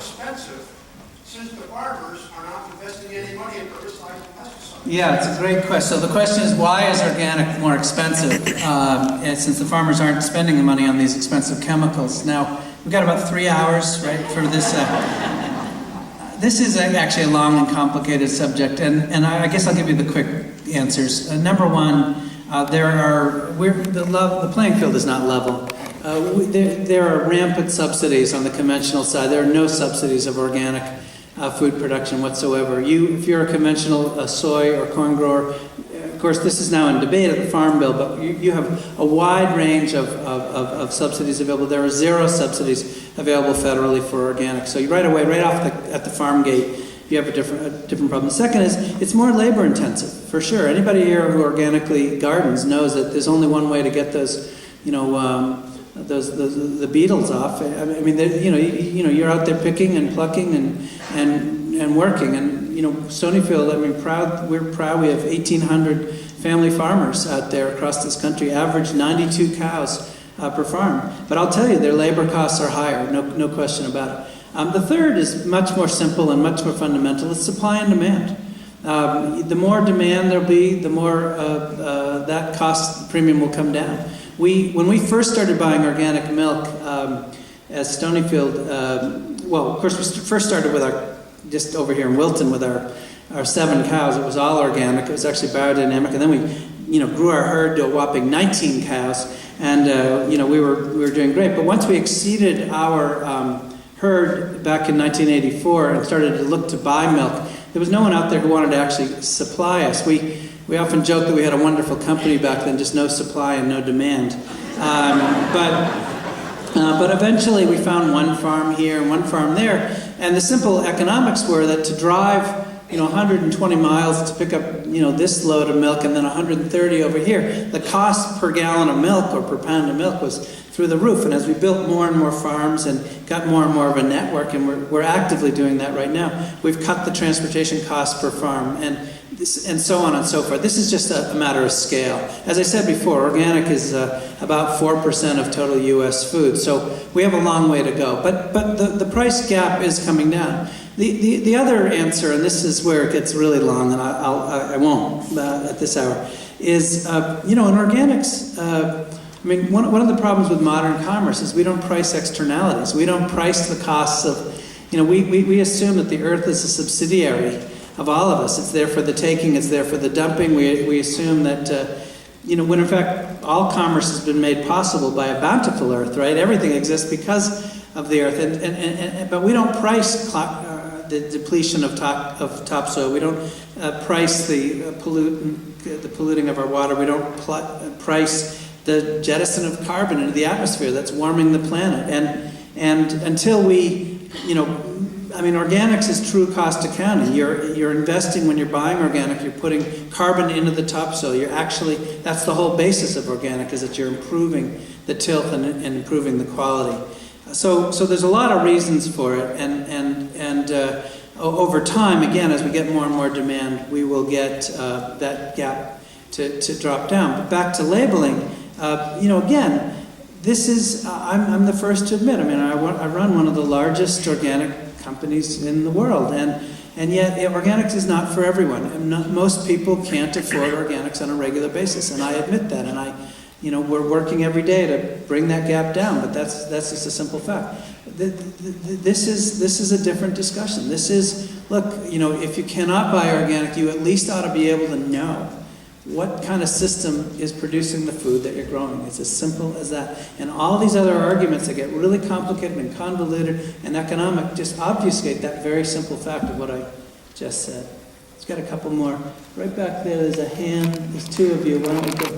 expensive since the farmers are not investing any money in herbicides and pesticides? Yeah, it's a great question. So the question is, why is organic more expensive? And since the farmers aren't spending the money on these expensive chemicals. Now, we've got about 3 hours, right, for this. This is actually a long and complicated subject, and I guess I'll give you the quick answers. Number one, the playing field is not level. There are rampant subsidies on the conventional side. There are no subsidies of organic food production whatsoever. If you're a conventional soy or corn grower, of course this is now in debate at the Farm Bill, but you have a wide range of subsidies available. There are 0 subsidies available federally for organic. So right away, right off at the farm gate, you have a different problem. The second is, it's more labor intensive, for sure. Anybody here who organically gardens knows that there's only one way to get those, the beetles off. I mean, you're out there picking and plucking and working. And Stonyfield, we're proud. We have 1,800 family farmers out there across this country. Average 92 cows per farm. But I'll tell you, their labor costs are higher. No question about it. The third is much more simple and much more fundamental. It's supply and demand. The more demand there'll be, the more that cost premium will come down. When we first started buying organic milk as Stonyfield, well, of course, we first started with just over here in Wilton with our 7 cows. It was all organic. It was actually biodynamic, and then we, grew our herd to a whopping 19 cows, and we were doing great. But once we exceeded our herd back in 1984 and started to look to buy milk, there was no one out there who wanted to actually supply us. We often joke that we had a wonderful company back then, just no supply and no demand. But eventually we found one farm here and one farm there, and the simple economics were that to drive 120 miles to pick up this load of milk and then 130 over here, the cost per gallon of milk or per pound of milk was through the roof. And as we built more and more farms and got more and more of a network, and we're actively doing that right now, we've cut the transportation costs per farm and so on and so forth. This is just a matter of scale. As I said before, organic is about 4% of total U.S. food, so we have a long way to go. But the price gap is coming down. The other answer, and this is where it gets really long, and I won't at this hour, is in organics. One of the problems with modern commerce is we don't price externalities. We don't price the costs of. We assume that the earth is a subsidiary of all of us. It's there for the taking. It's there for the dumping. We assume that when in fact all commerce has been made possible by a bountiful earth. Right? Everything exists because of the earth, but we don't price the depletion of topsoil. We don't price the polluting of our water. We don't price the jettison of carbon into the atmosphere that's warming the planet. And until we, organics is true cost accounting. You're investing when you're buying organic. You're putting carbon into the topsoil. That's the whole basis of organic, is that you're improving the tilth and improving the quality. So there's a lot of reasons for it, and over time, again, as we get more and more demand, we will get that gap to drop down. But back to labeling, again, this is I'm the first to admit. I run one of the largest organic companies in the world, and yet organics is not for everyone. And most people can't afford organics on a regular basis, and I admit that, and we're working every day to bring that gap down, but that's just a simple fact. This is a different discussion. This is, look, if you cannot buy organic, you at least ought to be able to know what kind of system is producing the food that you're growing. It's as simple as that. And all these other arguments that get really complicated and convoluted and economic just obfuscate that very simple fact of what I just said. Let's get a couple more. Right back there, there's a hand. There's 2 of you. Why don't we go?